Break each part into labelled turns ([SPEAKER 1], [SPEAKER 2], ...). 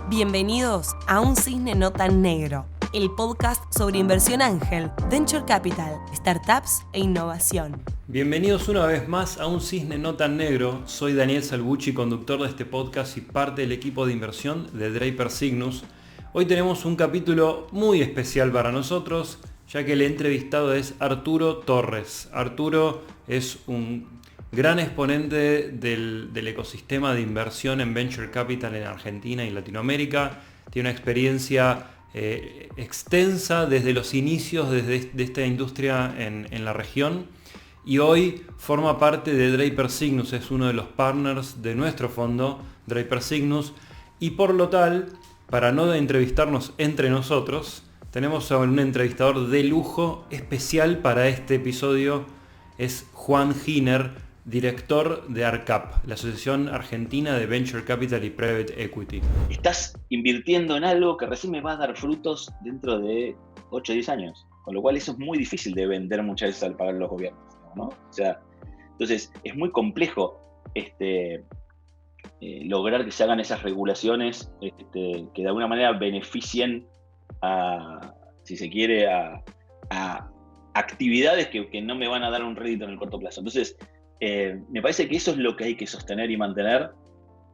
[SPEAKER 1] Bienvenidos a Un Cisne No Tan Negro, el podcast sobre inversión ángel, venture capital, startups e innovación.
[SPEAKER 2] Bienvenidos una vez más a Un Cisne No Tan Negro. Soy Daniel Salvucci, conductor de este podcast y parte del equipo de inversión de Draper Cygnus. Hoy tenemos un capítulo muy especial para nosotros, ya que el entrevistado es Arturo Torres. Arturo es un gran exponente del ecosistema de inversión en venture capital en Argentina y Latinoamérica. Tiene una experiencia extensa desde los inicios de esta industria en la región. Y hoy forma parte de Draper Cygnus, es uno de los partners de nuestro fondo, Draper Cygnus. Y por lo tal, para no entrevistarnos entre nosotros, tenemos a un entrevistador de lujo especial para este episodio. Es Juan Giner, director de ARCAP, la Asociación Argentina de Venture Capital y Private Equity.
[SPEAKER 3] Estás invirtiendo en algo que recién me va a dar frutos dentro de 8 o 10 años. Con lo cual eso es muy difícil de vender muchas veces al pagar los gobiernos, ¿no? O sea, entonces es muy complejo lograr que se hagan esas regulaciones que de alguna manera beneficien a, si se quiere, a actividades que no me van a dar un rédito en el corto plazo. Entonces, me parece que eso es lo que hay que sostener y mantener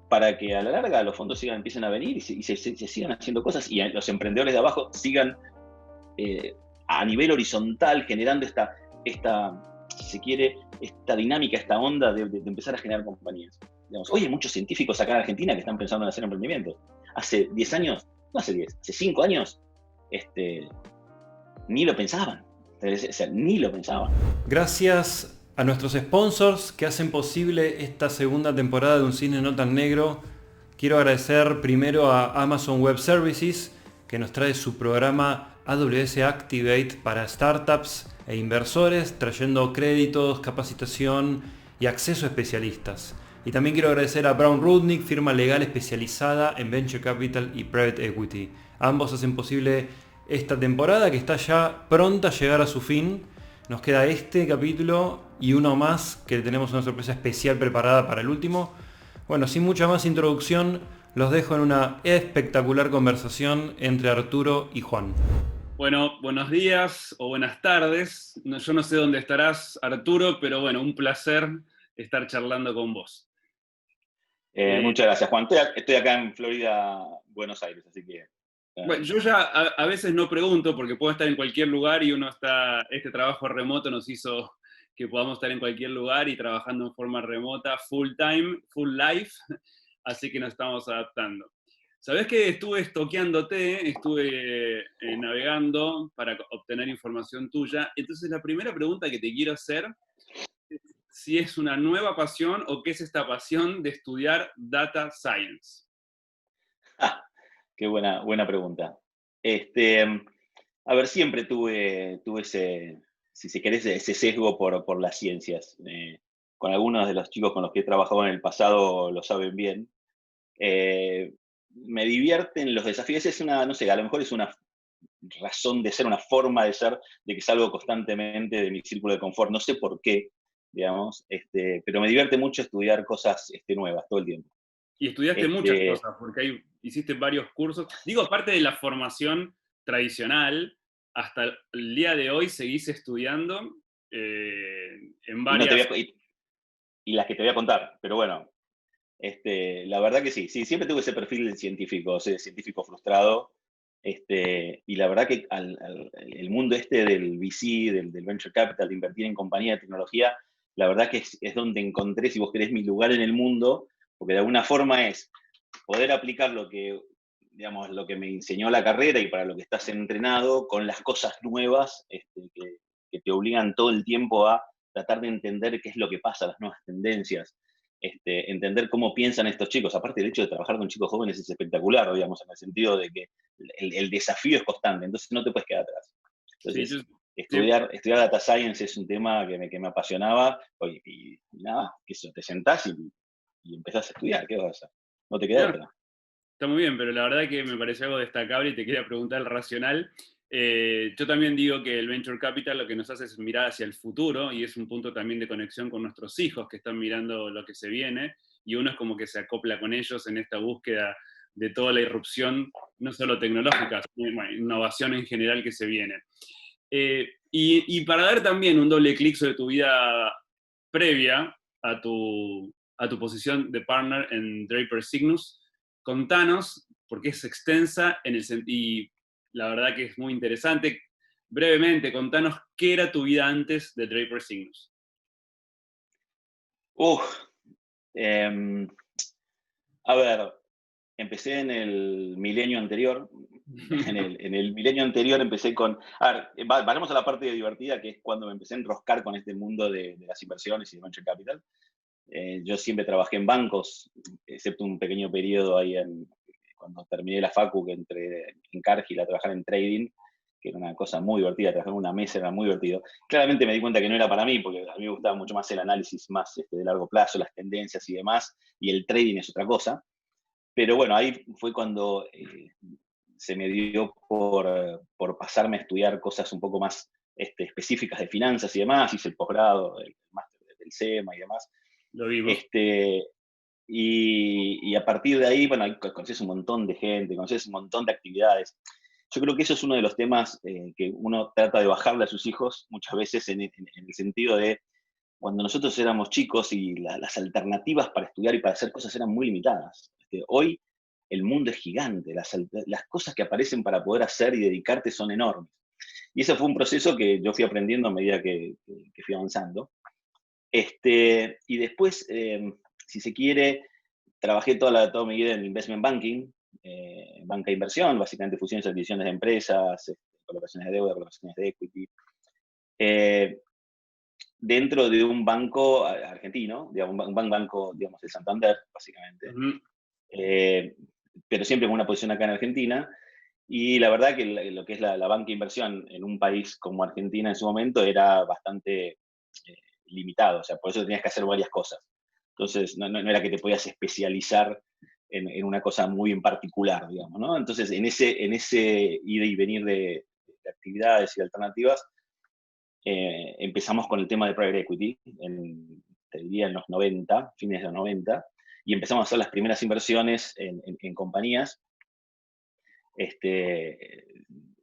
[SPEAKER 3] para que a la larga los fondos empiecen a venir y se sigan haciendo cosas y los emprendedores de abajo sigan a nivel horizontal generando esta, si se quiere, esta dinámica, esta onda de empezar a generar compañías. Digamos, hoy hay muchos científicos acá en Argentina que están pensando en hacer emprendimientos. Hace 10 años, no hace 10, hace 5 años, ni lo pensaban. O sea, ni lo pensaban.
[SPEAKER 2] Gracias a nuestros sponsors que hacen posible esta segunda temporada de Un Cisne No Tan Negro. Quiero agradecer primero a Amazon Web Services, que nos trae su programa AWS Activate para startups e inversores, trayendo créditos, capacitación y acceso a especialistas. Y también quiero agradecer a Brown Rudnick, firma legal especializada en Venture Capital y Private Equity. Ambos hacen posible esta temporada que está ya pronta a llegar a su fin. Nos queda este capítulo y uno más que tenemos una sorpresa especial preparada para el último. Bueno, sin mucha más introducción, los dejo en una espectacular conversación entre Arturo y Juan.
[SPEAKER 4] Bueno, buenos días o buenas tardes. Yo no sé dónde estarás, Arturo, pero bueno, un placer estar charlando con vos.
[SPEAKER 3] Muchas gracias, Juan. Estoy acá en Florida, Buenos Aires, así que...
[SPEAKER 4] Bueno, yo ya a veces no pregunto porque puedo estar en cualquier lugar y este trabajo remoto nos hizo que podamos estar en cualquier lugar y trabajando en forma remota, full time, full life, así que nos estamos adaptando. Sabés que estuve estoqueándote, estuve navegando para obtener información tuya, entonces la primera pregunta que te quiero hacer es si es una nueva pasión o qué es esta pasión de estudiar Data Science.
[SPEAKER 3] Qué buena pregunta. A ver, siempre tuve ese, si se querés, ese sesgo por las ciencias. Con algunos de los chicos con los que he trabajado en el pasado lo saben bien. Me divierten los desafíos. Es una, no sé, a lo mejor es una razón de ser, una forma de ser, de que salgo constantemente de mi círculo de confort. No sé por qué, digamos, pero me divierte mucho estudiar cosas nuevas todo el tiempo.
[SPEAKER 4] Y estudiaste muchas cosas, porque hiciste varios cursos. Digo, aparte de la formación tradicional, hasta el día de hoy seguís estudiando en varias...
[SPEAKER 3] Y las que te voy a contar, pero bueno, la verdad que sí, siempre tuve ese perfil de científico, ese científico frustrado, y la verdad que el mundo del VC, del venture capital, de invertir en compañía de tecnología, la verdad que es donde encontré, si vos querés, mi lugar en el mundo, porque de alguna forma es poder aplicar lo que me enseñó la carrera y para lo que estás entrenado con las cosas nuevas que te obligan todo el tiempo a tratar de entender qué es lo que pasa, las nuevas tendencias, entender cómo piensan estos chicos. Aparte, el hecho de trabajar con chicos jóvenes es espectacular, digamos, en el sentido de que el desafío es constante, entonces no te puedes quedar atrás. Entonces, sí, estudiar Data Science es un tema que me apasionaba, y nada, que eso, te sentás y empezás a estudiar, ¿qué vas a hacer? No te queda otra.
[SPEAKER 4] Está muy bien, pero la verdad que me pareció algo destacable y te quería preguntar el racional. Yo también digo que el Venture Capital lo que nos hace es mirar hacia el futuro y es un punto también de conexión con nuestros hijos que están mirando lo que se viene y uno es como que se acopla con ellos en esta búsqueda de toda la irrupción, no solo tecnológica, sino bueno, innovación en general que se viene. Y para dar también un doble clic sobre tu vida previa a tu posición de partner en Draper Cygnus, contanos, porque es extensa y la verdad que es muy interesante, brevemente, contanos qué era tu vida antes de Draper Cygnus.
[SPEAKER 3] A ver, empecé en el milenio anterior. En el milenio anterior empecé con... A ver, vayamos a la parte divertida, que es cuando me empecé a enroscar con este mundo de las inversiones y de venture capital. Yo siempre trabajé en bancos, excepto un pequeño periodo ahí cuando terminé la facu, que entré en Cargill a trabajar en trading, que era una cosa muy divertida, trabajar en una mesa era muy divertido. Claramente me di cuenta que no era para mí, porque a mí me gustaba mucho más el análisis más de largo plazo, las tendencias y demás, y el trading es otra cosa. Pero bueno, ahí fue cuando se me dio por pasarme a estudiar cosas un poco más específicas de finanzas y demás. Hice el posgrado, el máster del SEMA y demás.
[SPEAKER 4] Lo vimos.
[SPEAKER 3] Y a partir de ahí, bueno, ahí conoces un montón de gente, conoces un montón de actividades. Yo creo que eso es uno de los temas que uno trata de bajarle a sus hijos muchas veces en el sentido de cuando nosotros éramos chicos y las alternativas para estudiar y para hacer cosas eran muy limitadas. Hoy el mundo es gigante, las cosas que aparecen para poder hacer y dedicarte son enormes. Y ese fue un proceso que yo fui aprendiendo a medida que fui avanzando. Y después, si se quiere, trabajé toda mi vida en investment banking, banca de inversión, básicamente fusiones y adquisiciones de empresas, colocaciones de deuda, colocaciones de equity. Dentro de un banco argentino, digamos, un banco, digamos, el Santander, básicamente. Pero siempre con una posición acá en Argentina. Y la verdad que lo que es la banca de inversión en un país como Argentina en su momento era bastante limitado, o sea, por eso tenías que hacer varias cosas. Entonces, no era que te podías especializar en una cosa muy en particular, digamos, ¿no? Entonces, en ese ida y venir de actividades y alternativas, empezamos con el tema de private equity, te diría en los 90, fines de los 90, y empezamos a hacer las primeras inversiones en compañías.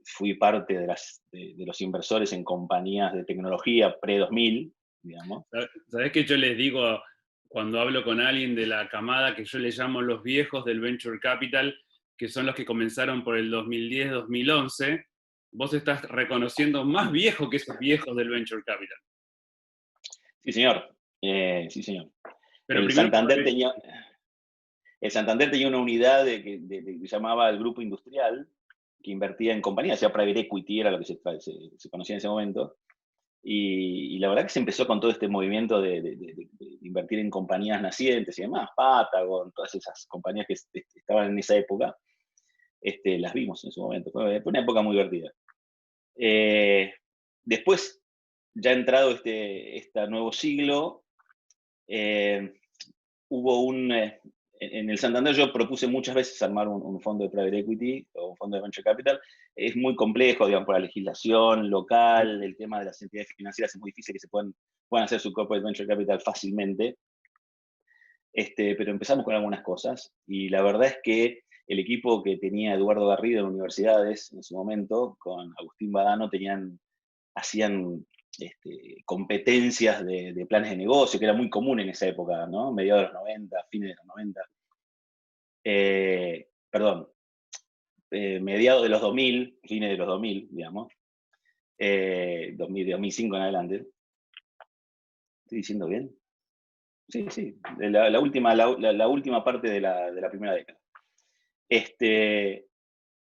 [SPEAKER 3] Fui parte de los inversores en compañías de tecnología pre-2000, digamos.
[SPEAKER 4] ¿Sabés qué yo les digo cuando hablo con alguien de la camada que yo le llamo los viejos del Venture Capital, que son los que comenzaron por el 2010, 2011? Vos estás reconociendo más viejo que esos viejos del Venture Capital.
[SPEAKER 3] Sí, señor. Sí, señor.
[SPEAKER 4] Pero
[SPEAKER 3] El Santander tenía una unidad que se llamaba el Grupo Industrial, que invertía en compañías, o sea, private equity era lo que se conocía en ese momento. Y la verdad que se empezó con todo este movimiento de invertir en compañías nacientes y demás, Patagon, todas esas compañías que estaban en esa época, las vimos en su momento. Fue una época muy divertida. Después, ya entrado este nuevo siglo, hubo en el Santander yo propuse muchas veces armar un fondo de private equity o un fondo de venture capital. Es muy complejo, digamos, por la legislación local, el tema de las entidades financieras es muy difícil que se puedan hacer su corporate venture capital fácilmente. Pero empezamos con algunas cosas y la verdad es que el equipo que tenía Eduardo Garrido en universidades en su momento, con Agustín Badano, hacían competencias de planes de negocio, que era muy común en esa época, ¿no? Mediados de los 90, fines de los 90. Mediados de los 2000, fines de los 2000, digamos. 2005 en adelante. ¿Estoy diciendo bien? Sí, sí. La última parte de la primera década.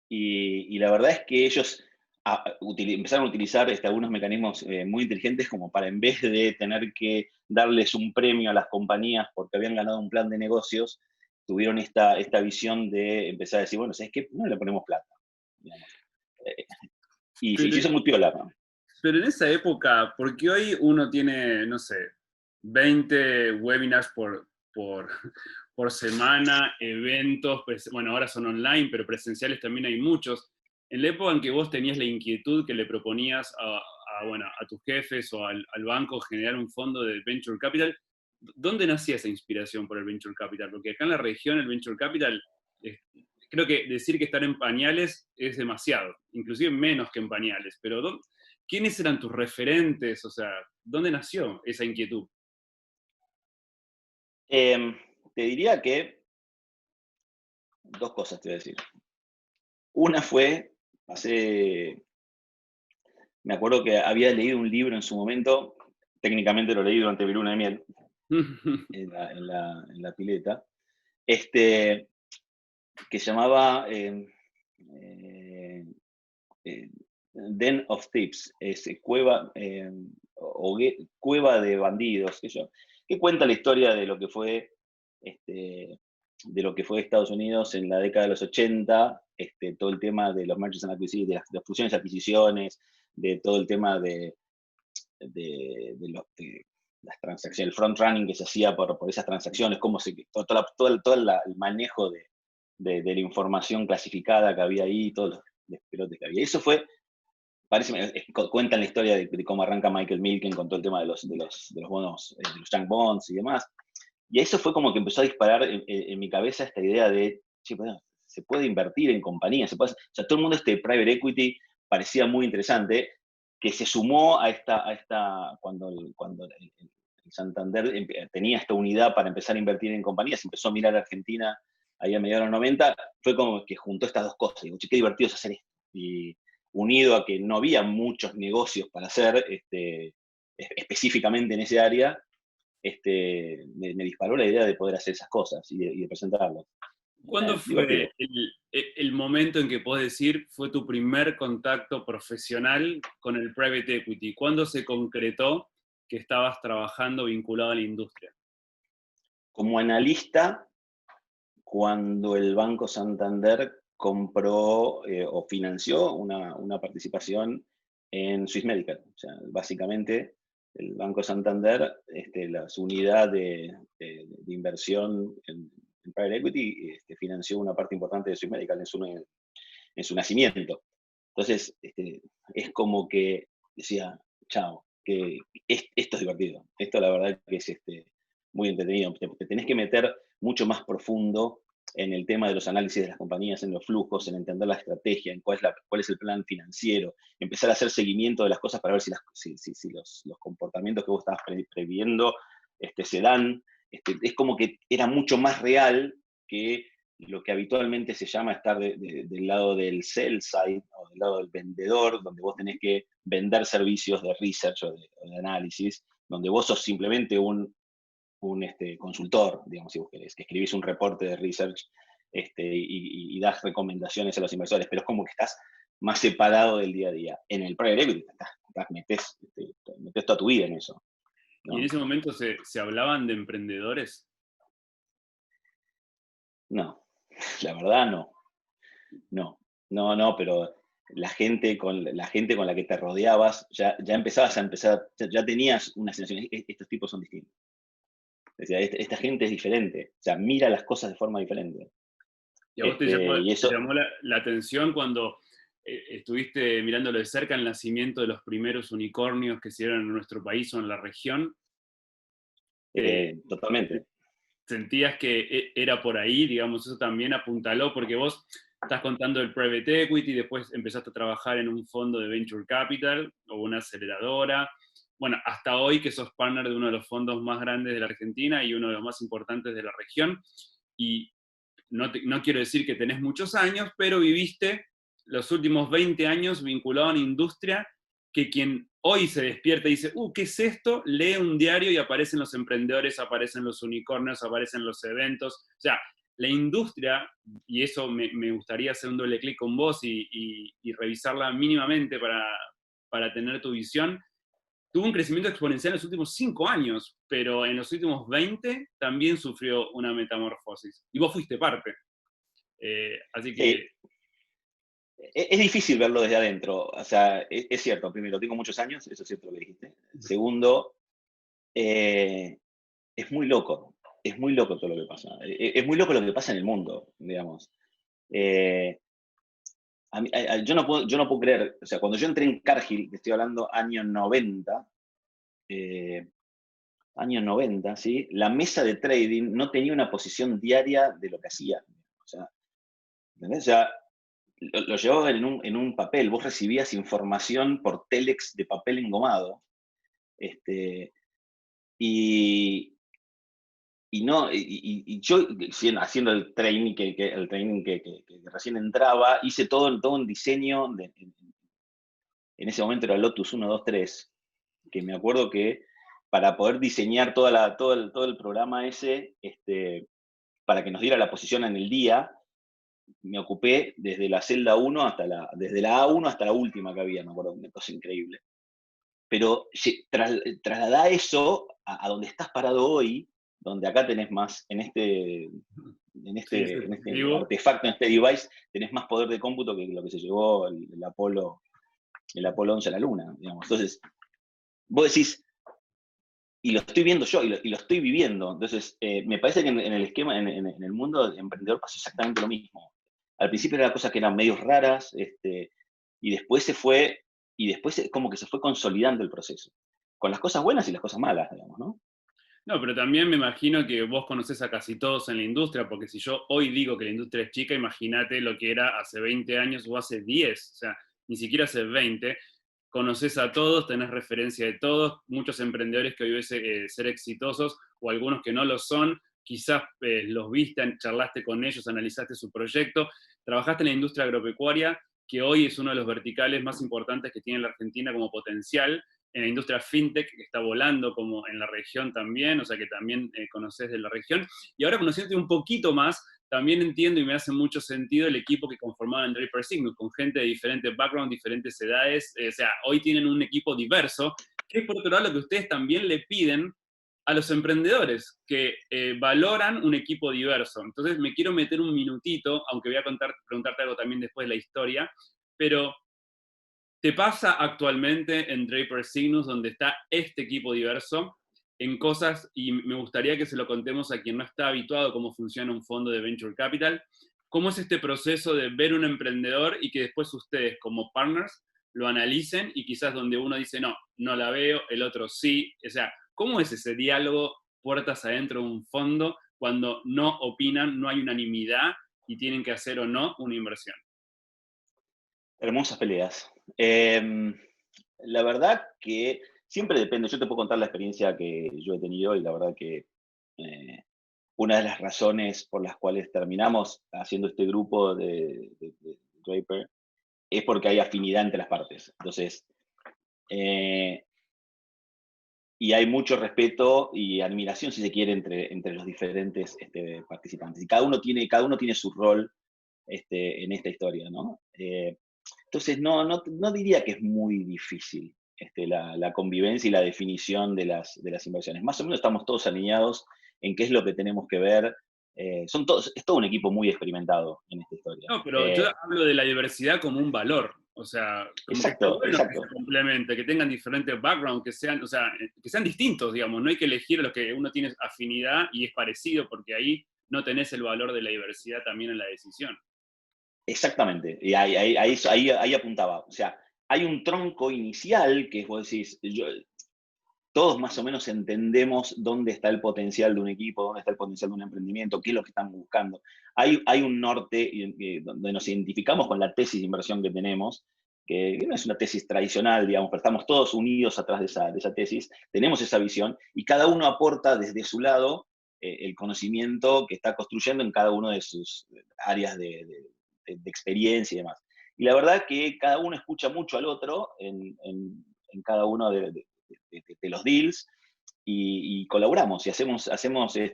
[SPEAKER 3] Y la verdad es que ellos empezaron a utilizar algunos mecanismos muy inteligentes como para, en vez de tener que darles un premio a las compañías porque habían ganado un plan de negocios, tuvieron esta visión de empezar a decir, bueno, ¿sabes qué? No le ponemos plata. Y se hizo muy piola, ¿no?
[SPEAKER 4] Pero en esa época, porque hoy uno tiene, no sé, 20 webinars por semana, eventos, bueno, ahora son online, pero presenciales también hay muchos. En la época en que vos tenías la inquietud que le proponías a tus jefes o al banco generar un fondo de Venture Capital, ¿dónde nacía esa inspiración por el Venture Capital? Porque acá en la región el Venture Capital creo que decir que están en pañales es demasiado, inclusive menos que en pañales, pero ¿quiénes eran tus referentes? O sea, ¿dónde nació esa inquietud?
[SPEAKER 3] Te diría que dos cosas te voy a decir. Una fue, me acuerdo que había leído un libro en su momento, técnicamente lo leí durante mi luna de miel, en la pileta, que se llamaba eh, Den of Thieves, cueva de bandidos, que cuenta la historia de lo que fue Estados Unidos en la década de los 80, todo el tema de los mergers and acquisitions, de las fusiones y adquisiciones, de todo el tema de las transacciones, el front running que se hacía por esas transacciones, todo el manejo de la información clasificada que había ahí, todos los despelotes que había. Eso fue, cuentan la historia de cómo arranca Michael Milken con todo el tema de los bonos, de los junk bonds y demás. Y eso fue como que empezó a disparar en mi cabeza esta idea de, bueno, se puede invertir en compañías, o sea, todo el mundo private equity parecía muy interesante, que se sumó a cuando el Santander tenía esta unidad para empezar a invertir en compañías, empezó a mirar a Argentina ahí a mediados de los 90, fue como que juntó estas dos cosas, y digo, qué divertido es hacer esto. Y unido a que no había muchos negocios para hacer específicamente en ese área, me disparó la idea de poder hacer esas cosas y de presentarlas.
[SPEAKER 4] ¿Cuándo fue el momento en que podés decir fue tu primer contacto profesional con el private equity? ¿Cuándo se concretó que estabas trabajando vinculado a la industria?
[SPEAKER 3] Como analista, cuando el Banco Santander compró o financió una participación en Swiss Medical. O sea, básicamente el Banco Santander, su unidad de inversión en private equity, financió una parte importante de Swiss Medical en su nacimiento. Entonces, es como que decía, chao, que esto es divertido. Esto la verdad que es muy entretenido. Te tenés que meter mucho más profundo en el tema de los análisis de las compañías, en los flujos, en entender la estrategia, en cuál es el plan financiero, empezar a hacer seguimiento de las cosas para ver si los comportamientos que vos estabas previendo se dan. Es como que era mucho más real que lo que habitualmente se llama estar del lado del sell side, o del lado del vendedor, donde vos tenés que vender servicios de research o de análisis, donde vos sos simplemente un consultor, digamos, si vos querés, que escribís un reporte de research y das recomendaciones a los inversores, pero es como que estás más separado del día a día. En el private equity metés toda tu vida en eso, ¿no?
[SPEAKER 4] ¿Y en ese momento se hablaban de emprendedores?
[SPEAKER 3] No, la verdad no. No, pero la gente con la que te rodeabas, ya tenías una sensación, estos tipos son distintos. O sea, esta gente es diferente, o sea, mira las cosas de forma diferente.
[SPEAKER 4] ¿Y a vos te llamó la atención cuando estuviste mirándolo de cerca el nacimiento de los primeros unicornios que se dieron en nuestro país o en la región?
[SPEAKER 3] Totalmente.
[SPEAKER 4] ¿Sentías que era por ahí, digamos, eso también apuntaló? Porque vos estás contando el private equity, después empezaste a trabajar en un fondo de venture capital o una aceleradora. Bueno, hasta hoy que sos partner de uno de los fondos más grandes de la Argentina y uno de los más importantes de la región. Y no quiero decir que tenés muchos años, pero viviste los últimos 20 años vinculado a una industria que quien hoy se despierta y dice, ¿qué es esto? Lee un diario y aparecen los emprendedores, aparecen los unicornios, aparecen los eventos. O sea, la industria, y eso me gustaría hacer un doble clic con vos y revisarla mínimamente para tener tu visión, tuvo un crecimiento exponencial en los últimos 5 años, pero en los últimos 20 también sufrió una metamorfosis. Y vos fuiste parte. Así que...
[SPEAKER 3] Sí. Es difícil verlo desde adentro. O sea, es cierto, primero, tengo muchos años, eso es cierto lo que dijiste. Segundo, es muy loco. Es muy loco todo lo que pasa. Es muy loco lo que pasa en el mundo, digamos. Yo no puedo creer, o sea, cuando yo entré en Cargill, te estoy hablando años 90, ¿sí? La mesa de trading no tenía una posición diaria de lo que hacía. O sea, ¿entendés? O sea, lo llevaban en un papel, vos recibías información por telex de papel engomado, y, no, y yo haciendo el training que recién entraba, hice todo un diseño, en ese momento era Lotus 1, 2, 3, que me acuerdo que para poder diseñar todo el programa ese, para que nos diera la posición en el día, me ocupé desde la celda 1 desde la A1 hasta la última que había, me acuerdo, una cosa increíble. Pero trasladá eso a donde estás parado hoy, donde acá tenés más, en este artefacto, en este device, tenés más poder de cómputo que lo que se llevó el Apolo 11 a la Luna, digamos. Entonces, vos decís, y lo estoy viendo yo, y lo estoy viviendo. Entonces, me parece que en el esquema, en el mundo emprendedor pasó exactamente lo mismo. Al principio eran cosas que eran medios raras, y después como que se fue consolidando el proceso. Con las cosas buenas y las cosas malas, digamos, ¿no?
[SPEAKER 4] No, pero también me imagino que vos conocés a casi todos en la industria, porque si yo hoy digo que la industria es chica, imagínate lo que era hace 20 años o hace 10, o sea, ni siquiera hace 20. Conoces a todos, tenés referencia de todos, muchos emprendedores que hoy ves ser exitosos, o algunos que no lo son, quizás los viste, charlaste con ellos, analizaste su proyecto, trabajaste en la industria agropecuaria, que hoy es uno de los verticales más importantes que tiene la Argentina como potencial, en la industria fintech, que está volando como en la región también, o sea que también conoces de la región. Y ahora conociéndote un poquito más, también entiendo y me hace mucho sentido el equipo que conformaban Draper Signus, con gente de diferentes backgrounds, diferentes edades, o sea, hoy tienen un equipo diverso, que es por otro lado lo que ustedes también le piden a los emprendedores, que valoran un equipo diverso. Entonces me quiero meter un minutito, aunque voy a preguntarte algo también después de la historia, pero ¿te pasa actualmente en Draper Signus, donde está este equipo diverso, en cosas, y me gustaría que se lo contemos a quien no está habituado a cómo funciona un fondo de Venture Capital, cómo es este proceso de ver un emprendedor y que después ustedes como partners lo analicen y quizás donde uno dice, no, no la veo, el otro sí, o sea, ¿cómo es ese diálogo puertas adentro de un fondo cuando no opinan, no hay unanimidad y tienen que hacer o no una inversión?
[SPEAKER 3] Hermosas peleas. La verdad que siempre depende, yo te puedo contar la experiencia que yo he tenido y la verdad que una de las razones por las cuales terminamos haciendo este grupo de Draper es porque hay afinidad entre las partes. Entonces, y hay mucho respeto y admiración, si se quiere, entre los diferentes participantes. Y cada uno tiene su rol en esta historia, ¿no? Entonces, no diría que es muy difícil la convivencia y la definición de las inversiones. Más o menos estamos todos alineados en qué es lo que tenemos que ver. Es todo un equipo muy experimentado en esta historia.
[SPEAKER 4] No, pero yo hablo de la diversidad como un valor. O sea, como
[SPEAKER 3] exacto,
[SPEAKER 4] que
[SPEAKER 3] exacto.
[SPEAKER 4] Que se complemente, que tengan diferentes backgrounds, que sean, o sea, que sean distintos, digamos. No hay que elegir lo que uno tiene afinidad y es parecido, porque ahí no tenés el valor de la diversidad también en la decisión.
[SPEAKER 3] Exactamente, y ahí apuntaba. O sea, hay un tronco inicial que vos decís, todos más o menos entendemos dónde está el potencial de un equipo, dónde está el potencial de un emprendimiento, qué es lo que están buscando. Hay un norte donde nos identificamos con la tesis de inversión que tenemos, que no es una tesis tradicional, digamos, pero estamos todos unidos atrás de esa tesis, tenemos esa visión y cada uno aporta desde su lado el conocimiento que está construyendo en cada uno de sus áreas de experiencia y demás. Y la verdad que cada uno escucha mucho al otro en cada uno de los deals y colaboramos y hacemos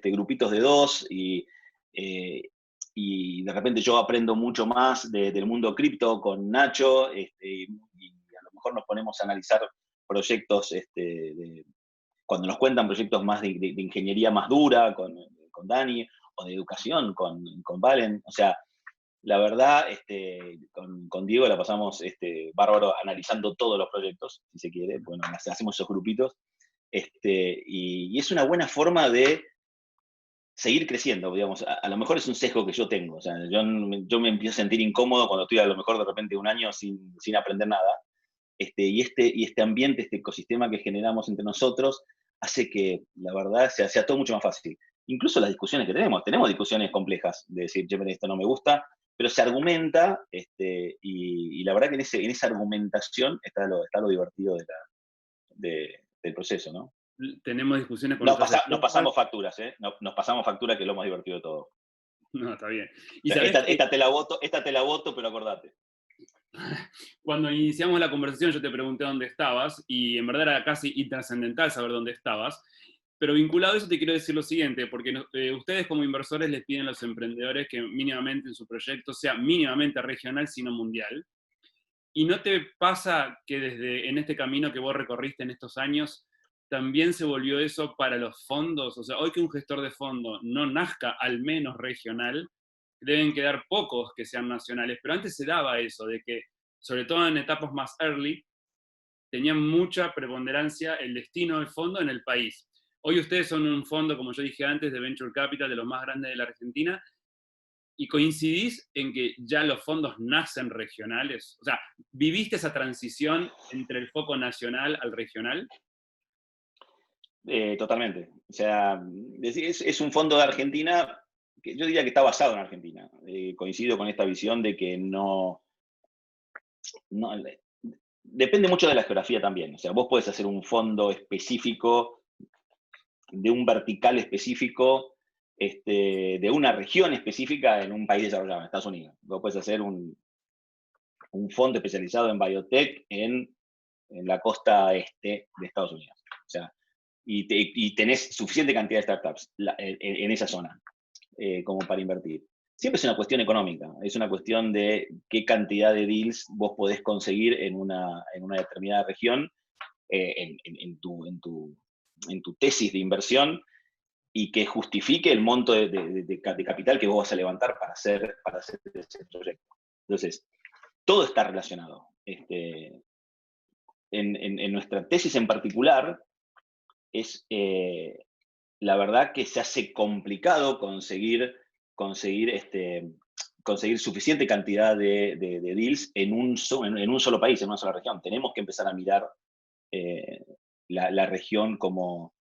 [SPEAKER 3] grupitos de dos y de repente yo aprendo mucho más del mundo cripto con Nacho y a lo mejor nos ponemos a analizar proyectos, cuando nos cuentan proyectos más de ingeniería más dura con Dani o de educación con Valen. O sea, la verdad, con Diego la pasamos bárbaro analizando todos los proyectos, si se quiere. Bueno, hacemos esos grupitos. Y es una buena forma de seguir creciendo, digamos. A lo mejor es un sesgo que yo tengo. O sea, yo me empiezo a sentir incómodo cuando estoy a lo mejor de repente un año sin aprender nada. Y este ambiente, este ecosistema que generamos entre nosotros, hace que, la verdad, sea todo mucho más fácil. Incluso las discusiones que tenemos discusiones complejas, de decir, esto no me gusta, pero se argumenta, y la verdad que en esa argumentación está lo divertido del proceso, ¿no?
[SPEAKER 4] Tenemos discusiones con
[SPEAKER 3] Nos
[SPEAKER 4] otras
[SPEAKER 3] pasamos facturas, ¿eh? Nos pasamos facturas, que es lo más divertido de todo.
[SPEAKER 4] No, está bien.
[SPEAKER 3] O
[SPEAKER 4] Y
[SPEAKER 3] sea,
[SPEAKER 4] sabés que
[SPEAKER 3] esta te la voto, pero acordate.
[SPEAKER 4] cuando iniciamos la conversación yo te pregunté dónde estabas, y en verdad era casi intrascendental saber dónde estabas. Pero vinculado a eso te quiero decir lo siguiente, porque ustedes como inversores les piden a los emprendedores que mínimamente en su proyecto sea mínimamente regional, sino mundial. ¿Y no te pasa que en este camino que vos recorriste en estos años, también se volvió eso para los fondos? O sea, hoy que un gestor de fondo no nazca al menos regional, deben quedar pocos que sean nacionales, pero antes se daba eso, de que, sobre todo en etapas más early, tenían mucha preponderancia el destino del fondo en el país. Hoy ustedes son un fondo, como yo dije antes, de Venture Capital, de los más grandes de la Argentina, y coincidís en que ya los fondos nacen regionales. O sea, ¿viviste esa transición entre el foco nacional al regional?
[SPEAKER 3] Totalmente. O sea, es un fondo de Argentina que yo diría que está basado en Argentina. Coincido con esta visión de que no depende mucho de la geografía también. O sea, vos podés hacer un fondo específico, de un vertical específico, de una región específica en un país desarrollado, en Estados Unidos. Vos podés hacer un fondo especializado en biotech en la costa este de Estados Unidos. O sea, y tenés suficiente cantidad de startups en esa zona como para invertir. Siempre es una cuestión económica, es una cuestión de qué cantidad de deals vos podés conseguir en una determinada región, en tu tesis de inversión, y que justifique el monto de capital que vos vas a levantar para hacer ese proyecto. Entonces, todo está relacionado. En nuestra tesis en particular, la verdad que se hace complicado conseguir suficiente cantidad de deals en un solo país, en una sola región. Tenemos que empezar a mirar la región como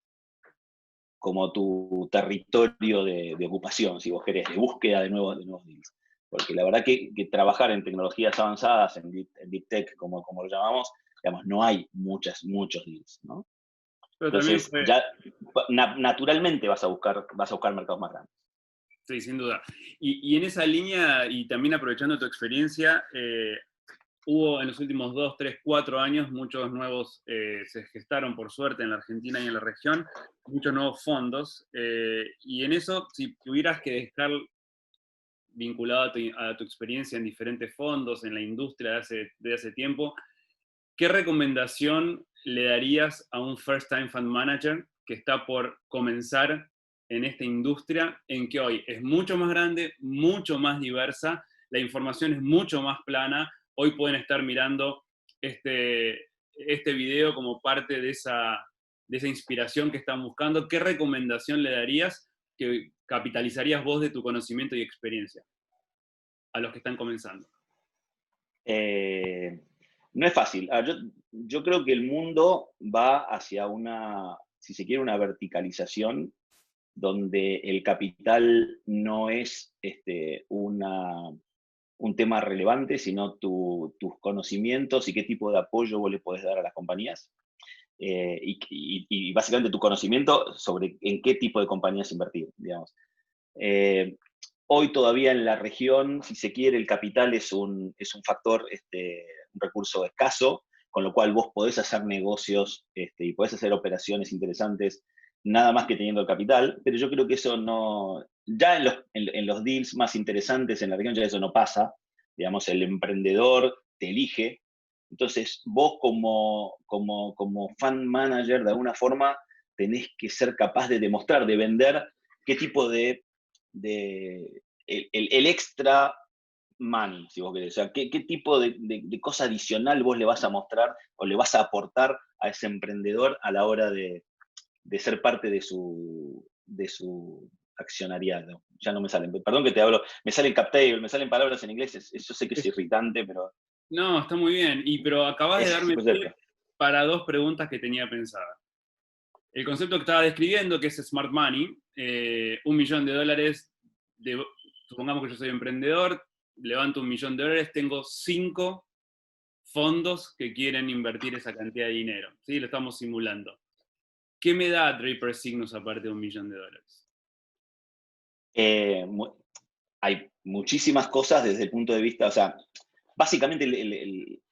[SPEAKER 3] tu territorio de ocupación, si vos querés, de búsqueda de nuevos deals. Porque la verdad que trabajar en tecnologías avanzadas, en deep tech, como lo llamamos, digamos, no hay muchos deals, ¿no?
[SPEAKER 4] Pero
[SPEAKER 3] Entonces,
[SPEAKER 4] también
[SPEAKER 3] ya naturalmente vas a buscar mercados más grandes.
[SPEAKER 4] sí, sin duda. Y en esa línea, y también aprovechando tu experiencia, hubo en los últimos 2, 3, 4 años muchos nuevos, se gestaron por suerte en la Argentina y en la región, muchos nuevos fondos. Y en eso, si tuvieras que dejar vinculado a tu experiencia en diferentes fondos, en la industria de hace tiempo, ¿qué recomendación le darías a un first time fund manager que está por comenzar en esta industria, en que hoy es mucho más grande, mucho más diversa, la información es mucho más plana? Hoy pueden estar mirando este video como parte de esa inspiración que están buscando. ¿Qué recomendación le darías que capitalizarías vos de tu conocimiento y experiencia a los que están comenzando?
[SPEAKER 3] No es fácil. Yo creo que el mundo va hacia si se quiere, una verticalización donde el capital no es un tema relevante, sino tus conocimientos y qué tipo de apoyo vos le podés dar a las compañías. Y básicamente tu conocimiento sobre en qué tipo de compañías invertir, digamos. Hoy todavía en la región, si se quiere, el capital es un factor, un recurso escaso, con lo cual vos podés hacer negocios y podés hacer operaciones interesantes nada más que teniendo el capital, pero yo creo que eso no, ya en los deals más interesantes en la región ya eso no pasa, digamos, el emprendedor te elige, entonces vos como fund manager de alguna forma tenés que ser capaz de demostrar, de vender qué tipo el extra money, si vos querés, o sea, qué tipo de cosa adicional vos le vas a mostrar o le vas a aportar a ese emprendedor a la hora de ser parte de su accionariado. Ya no me salen, perdón que te hablo, me salen cap table, me salen palabras en inglés, yo sé que es irritante, pero...
[SPEAKER 4] No, está muy bien, pero acabas de darme pie para 2 preguntas que tenía pensadas. El concepto que estaba describiendo, que es Smart Money, $1 millón, supongamos que yo soy emprendedor, levanto $1 millón, tengo 5 fondos que quieren invertir esa cantidad de dinero. ¿Sí? Lo estamos simulando. ¿Qué me da Draper Cygnus aparte de $1 millón?
[SPEAKER 3] Hay muchísimas cosas desde el punto de vista, o sea, básicamente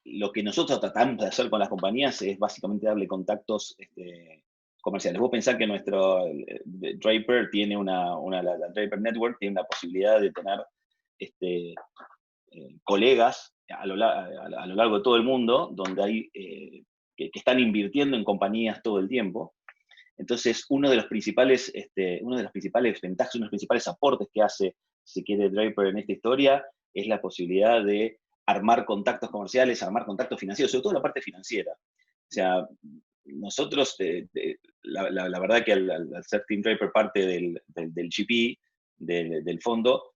[SPEAKER 3] lo que nosotros tratamos de hacer con las compañías es básicamente darle contactos comerciales. Vos pensás que nuestro Draper tiene la Draper Network tiene la posibilidad de tener colegas a lo largo de todo el mundo, donde hay que están invirtiendo en compañías todo el tiempo. Entonces, uno de los principales ventajas, uno de los principales aportes que hace, si quiere, Draper en esta historia, es la posibilidad de armar contactos comerciales, armar contactos financieros, sobre todo la parte financiera. O sea, nosotros, la verdad que al ser Team Draper parte del GP, del fondo,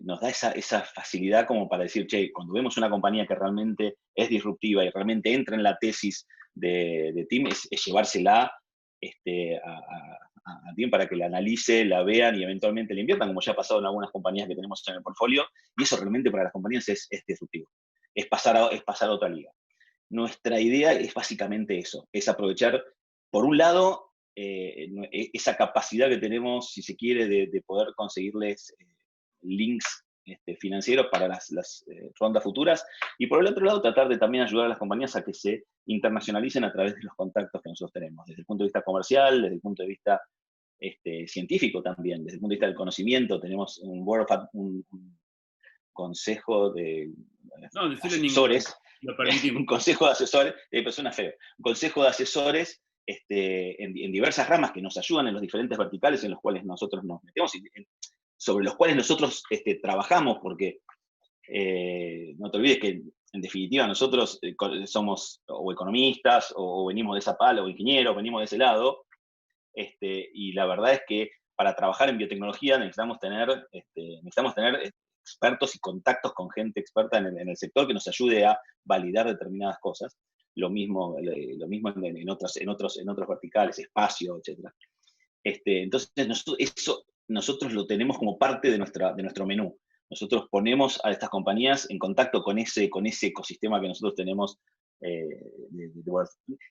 [SPEAKER 3] nos da esa facilidad como para decir, che, cuando vemos una compañía que realmente es disruptiva y realmente entra en la tesis de Team, es llevársela a Team para que la analice, la vean y eventualmente la inviertan, como ya ha pasado en algunas compañías que tenemos en el portfolio, y eso realmente para las compañías es disruptivo, es pasar a otra liga. Nuestra idea es básicamente eso, es aprovechar, por un lado, esa capacidad que tenemos, si se quiere, de poder conseguirles links financieros para las rondas futuras, y por el otro lado tratar de también ayudar a las compañías a que se internacionalicen a través de los contactos que nosotros tenemos, desde el punto de vista comercial, desde el punto de vista científico también, desde el punto de vista del conocimiento. Tenemos un consejo de asesores, un consejo de asesores, persona fea, un consejo de asesores en diversas ramas que nos ayudan en los diferentes verticales en los cuales nosotros nos metemos, y sobre los cuales nosotros trabajamos, porque no te olvides que en definitiva nosotros somos o economistas o venimos de esa pala, o ingenieros, venimos de ese lado, y la verdad es que para trabajar en biotecnología necesitamos tener expertos y contactos con gente experta en el sector que nos ayude a validar determinadas cosas. Lo mismo en otros verticales, espacio, etc. Entonces, nosotros lo tenemos como parte de nuestro menú. Nosotros ponemos a estas compañías en contacto con ese ecosistema que nosotros tenemos.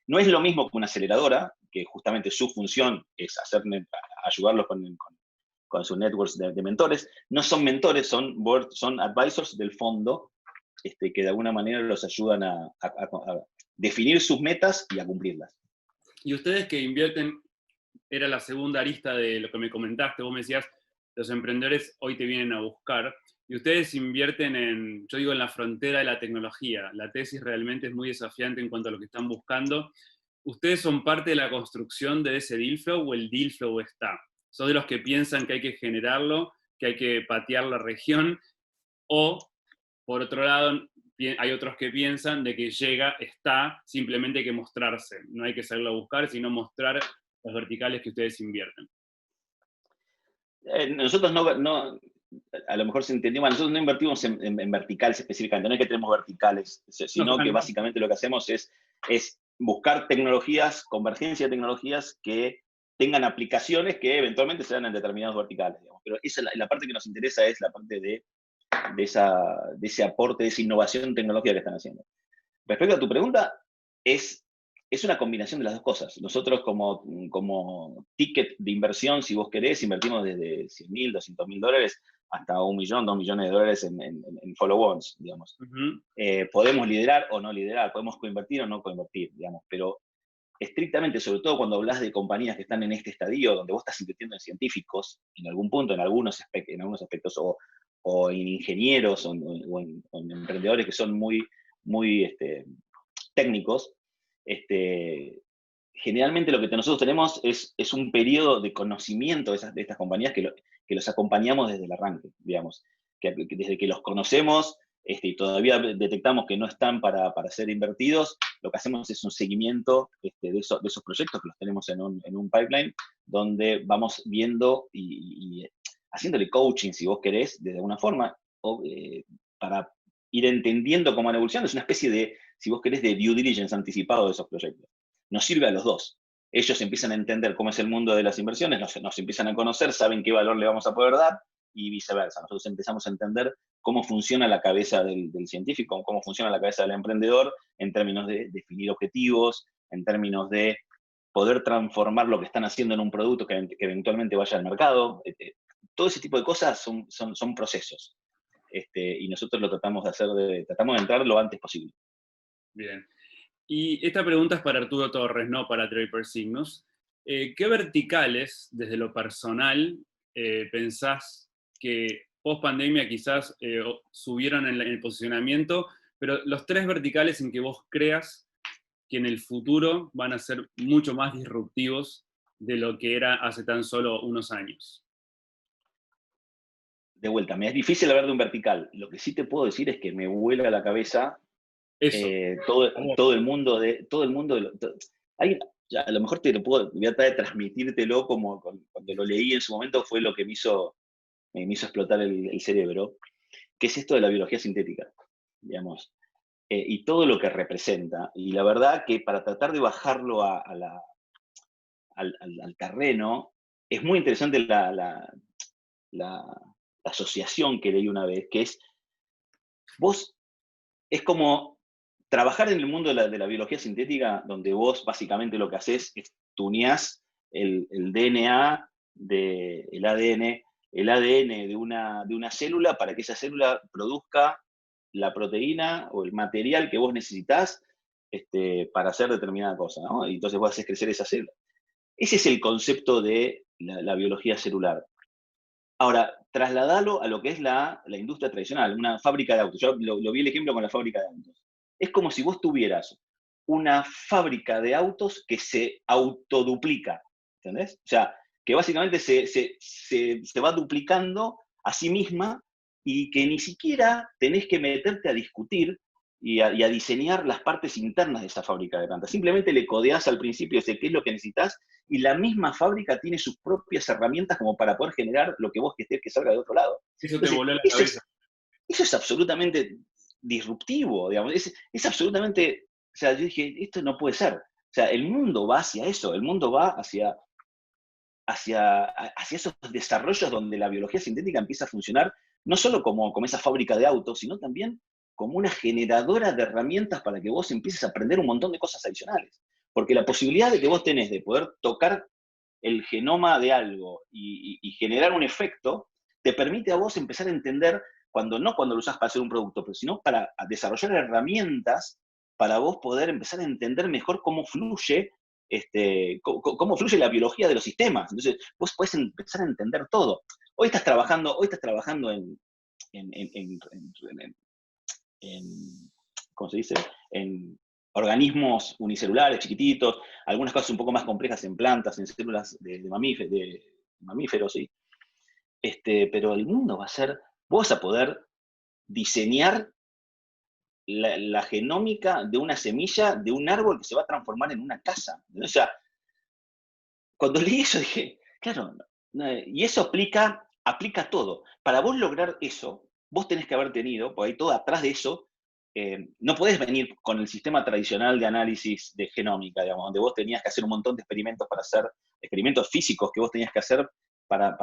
[SPEAKER 3] No es lo mismo que una aceleradora, que justamente su función es ayudarlos con sus networks de mentores. No son mentores, son advisors del fondo, que de alguna manera los ayudan a definir sus metas y a cumplirlas.
[SPEAKER 4] Y ustedes que invierten, era la segunda arista de lo que me comentaste, vos me decías, los emprendedores hoy te vienen a buscar, y ustedes invierten en la frontera de la tecnología. La tesis realmente es muy desafiante en cuanto a lo que están buscando. ¿Ustedes son parte de la construcción de ese deal flow o el deal flow está? ¿Son de los que piensan que hay que generarlo, que hay que patear la región? ¿O, por otro lado, hay otros que piensan de que está, simplemente hay que mostrarse? No hay que salirlo a buscar, sino mostrar los verticales que ustedes invierten.
[SPEAKER 3] Nosotros no, a lo mejor se entendió mal, nosotros no invertimos en verticales específicamente, no es que tenemos verticales, sino que básicamente lo que hacemos es buscar tecnologías, convergencia de tecnologías que tengan aplicaciones que eventualmente se dan en determinados verticales, digamos. Pero la parte que nos interesa es la parte de ese aporte, de esa innovación tecnológica que están haciendo. Respecto a tu pregunta, es una combinación de las dos cosas. Nosotros como ticket de inversión, si vos querés, invertimos desde $100,000, $200,000 hasta $1 millón, $2 millones en follow-ons, digamos. Podemos liderar o no liderar, podemos coinvertir o no coinvertir, digamos, pero estrictamente, sobre todo cuando hablas de compañías que están en este estadio, donde vos estás invirtiendo en científicos, en algún punto, en algunos aspectos, o en ingenieros, o en emprendedores que son muy técnicos, generalmente lo que nosotros tenemos es un periodo de conocimiento de estas compañías que los acompañamos desde el arranque, digamos, que desde que los conocemos y todavía detectamos que no están para ser invertidos, lo que hacemos es un seguimiento de esos proyectos que los tenemos en un pipeline, donde vamos viendo y haciéndole coaching, si vos querés, de alguna forma, para ir entendiendo cómo van evolucionando. Es una especie de, si vos querés, de due diligence anticipado de esos proyectos. Nos sirve a los dos. Ellos empiezan a entender cómo es el mundo de las inversiones, nos empiezan a conocer, saben qué valor le vamos a poder dar, y viceversa. Nosotros empezamos a entender cómo funciona la cabeza del científico, cómo funciona la cabeza del emprendedor en términos de definir objetivos, en términos de poder transformar lo que están haciendo en un producto que eventualmente vaya al mercado. Todo ese tipo de cosas son procesos. Y nosotros lo tratamos de hacer, tratamos de entrar lo antes posible.
[SPEAKER 4] Bien. Y esta pregunta es para Arturo Torres, no para Draper Cygnus. ¿Qué verticales, desde lo personal, pensás que post pandemia quizás subieron en el posicionamiento, pero los 3 verticales en que vos creas que en el futuro van a ser mucho más disruptivos de lo que era hace tan solo unos años?
[SPEAKER 3] De vuelta, me es difícil hablar de un vertical. Lo que sí te puedo decir es que me vuela la cabeza
[SPEAKER 4] Eso.
[SPEAKER 3] todo el mundo a lo mejor voy a tratar de transmitírtelo como cuando lo leí en su momento, fue lo que me hizo explotar el cerebro, que es esto de la biología sintética, digamos, y todo lo que representa. Y la verdad que para tratar de bajarlo al terreno, es muy interesante la asociación que leí una vez, que es, es como trabajar en el mundo de la biología sintética, donde vos básicamente lo que haces es tuneás el DNA, el ADN de una célula para que esa célula produzca la proteína o el material que vos necesitás para hacer determinada cosa, ¿no? Y entonces vos haces crecer esa célula. Ese es el concepto de la biología celular. Ahora, trasladalo a lo que es la industria tradicional, una fábrica de autos. Yo lo vi el ejemplo con la fábrica de autos. Es como si vos tuvieras una fábrica de autos que se autoduplica, ¿entendés? O sea, que básicamente se va duplicando a sí misma y que ni siquiera tenés que meterte a discutir y a diseñar las partes internas de esa fábrica de plantas. Simplemente le codeás al principio de qué es lo que necesitas y la misma fábrica tiene sus propias herramientas como para poder generar lo que vos querés que salga de otro lado.
[SPEAKER 4] Eso te
[SPEAKER 3] Entonces,
[SPEAKER 4] voló la cabeza.
[SPEAKER 3] eso es absolutamente disruptivo, digamos. Es absolutamente, o sea, yo dije, esto no puede ser. O sea, el mundo va hacia eso, el mundo va hacia esos desarrollos donde la biología sintética empieza a funcionar no solo como esa fábrica de autos, sino también como una generadora de herramientas para que vos empieces a aprender un montón de cosas adicionales. Porque la posibilidad de que vos tenés de poder tocar el genoma de algo y generar un efecto, te permite a vos empezar a entender, no cuando lo usás para hacer un producto, pero sino para desarrollar herramientas para vos poder empezar a entender mejor cómo fluye la biología de los sistemas. Entonces, vos podés empezar a entender todo. Hoy estás trabajando ¿cómo se dice? En organismos unicelulares, chiquititos, algunas cosas un poco más complejas en plantas, en células de mamíferos, sí. Pero el mundo va a ser, vos vas a poder diseñar la genómica de una semilla de un árbol que se va a transformar en una casa. O sea, cuando leí eso dije, claro, y eso aplica todo. Para vos lograr eso, vos tenés que haber tenido, porque hay todo atrás de eso, no podés venir con el sistema tradicional de análisis de genómica, digamos, donde vos tenías que hacer un montón de experimentos para hacer, experimentos físicos que vos tenías que hacer para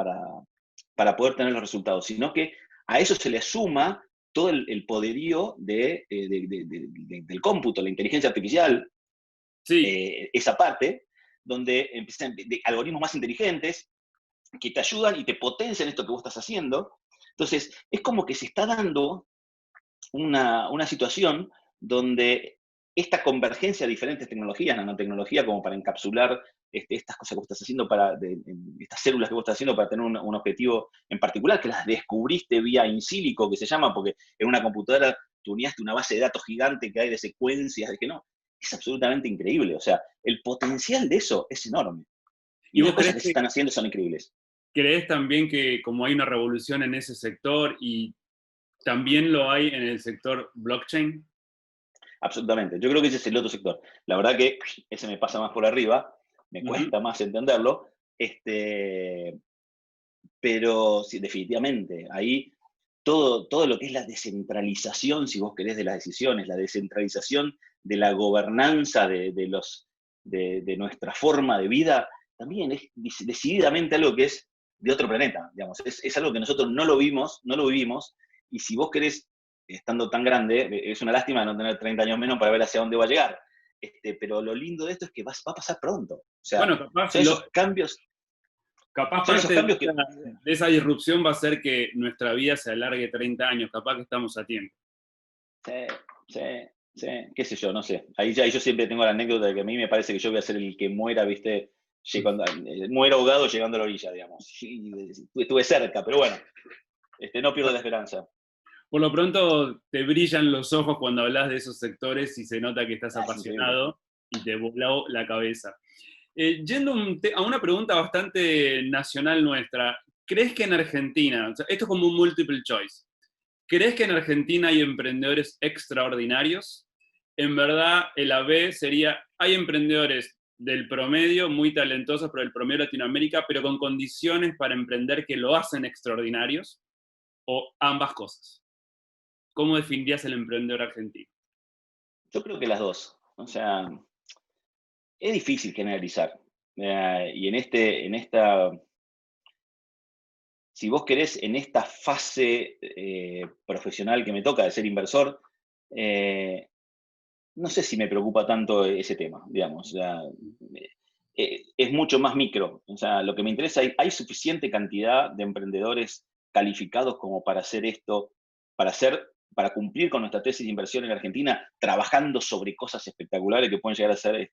[SPEAKER 3] poder tener los resultados, sino que a eso se le suma todo el poderío del cómputo, la inteligencia artificial,
[SPEAKER 4] Sí.
[SPEAKER 3] esa parte, donde empiezan algoritmos más inteligentes que te ayudan y te potencian esto que vos estás haciendo. Entonces, es como que se está dando una situación donde esta convergencia de diferentes tecnologías, nanotecnología, como para encapsular estas cosas que vos estás haciendo, estas células que vos estás haciendo para tener un objetivo en particular, que las descubriste vía in silico, que se llama, porque en una computadora tuneaste una base de datos gigante que hay de secuencias, de que no, es absolutamente increíble. O sea, el potencial de eso es enorme. Y las cosas que se están haciendo son increíbles.
[SPEAKER 4] ¿Crees también que como hay una revolución en ese sector y también lo hay en el sector blockchain?
[SPEAKER 3] Absolutamente. Yo creo que ese es el otro sector. La verdad que ese me pasa más por arriba, me cuesta más entenderlo, pero sí, definitivamente, ahí todo lo que es la descentralización, si vos querés, de las decisiones, la descentralización de la gobernanza de nuestra forma de vida, también es decididamente algo que es de otro planeta, digamos. Es algo que nosotros no lo vivimos, y si vos querés, estando tan grande, es una lástima no tener 30 años menos para ver hacia dónde va a llegar. Pero lo lindo de esto es que va a pasar pronto. O sea,
[SPEAKER 4] Bueno, capaz,
[SPEAKER 3] son esos cambios,
[SPEAKER 4] capaz
[SPEAKER 3] son esos
[SPEAKER 4] parte
[SPEAKER 3] cambios que...
[SPEAKER 4] de esa disrupción va a ser que nuestra vida se alargue 30 años, capaz que estamos a tiempo.
[SPEAKER 3] Sí, qué sé yo, no sé. Ahí yo siempre tengo la anécdota de que a mí me parece que yo voy a ser el que muera, ¿viste? Muera ahogado llegando a la orilla, digamos. Y estuve cerca, pero bueno, no pierdo la esperanza.
[SPEAKER 4] Por lo pronto te brillan los ojos cuando hablas de esos sectores y se nota que estás apasionado y te voló la cabeza. Yendo a una pregunta bastante nacional nuestra, ¿crees que en Argentina, o sea, esto es como un multiple choice, ¿crees que en Argentina hay emprendedores extraordinarios? En verdad, el AB sería, hay emprendedores del promedio, muy talentosos, pero del promedio de Latinoamérica, pero con condiciones para emprender que lo hacen extraordinarios, o ambas cosas. ¿Cómo definirías el emprendedor argentino?
[SPEAKER 3] Yo creo que las dos. O sea, es difícil generalizar. Y en esta, si vos querés, en esta fase profesional que me toca de ser inversor, no sé si me preocupa tanto ese tema, digamos. O sea, es mucho más micro. O sea, lo que me interesa, hay suficiente cantidad de emprendedores calificados como para hacer esto, para cumplir con nuestra tesis de inversión en Argentina, trabajando sobre cosas espectaculares que pueden llegar a ser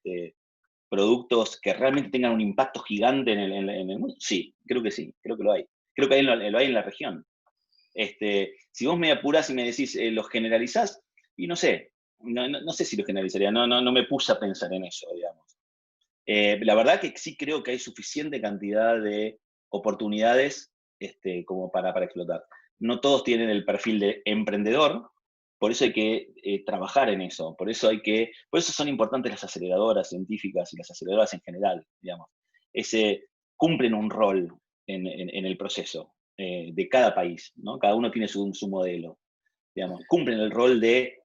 [SPEAKER 3] productos que realmente tengan un impacto gigante en el mundo. Sí, creo que lo hay. Creo que lo hay en la región. Si vos me apurás y me decís, ¿los generalizás? Y no sé, no sé si lo generalizaría, no me puse a pensar en eso, digamos. La verdad que sí creo que hay suficiente cantidad de oportunidades como para explotar. No todos tienen el perfil de emprendedor, por eso hay que trabajar en eso, por eso son importantes las aceleradoras científicas y las aceleradoras en general, digamos. Cumplen un rol en el proceso de cada país, ¿no? Cada uno tiene su modelo, digamos. Cumplen el rol de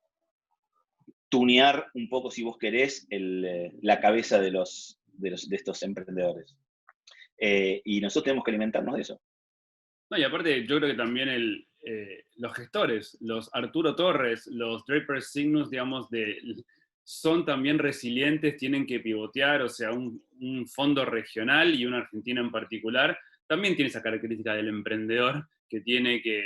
[SPEAKER 3] tunear un poco, si vos querés, la cabeza de estos emprendedores. Y nosotros tenemos que alimentarnos de eso.
[SPEAKER 4] No, y aparte, yo creo que también los gestores, los Arturo Torres, los Draper Cygnus, digamos, son también resilientes, tienen que pivotear, o sea, un fondo regional y una Argentina en particular, también tiene esa característica del emprendedor que tiene que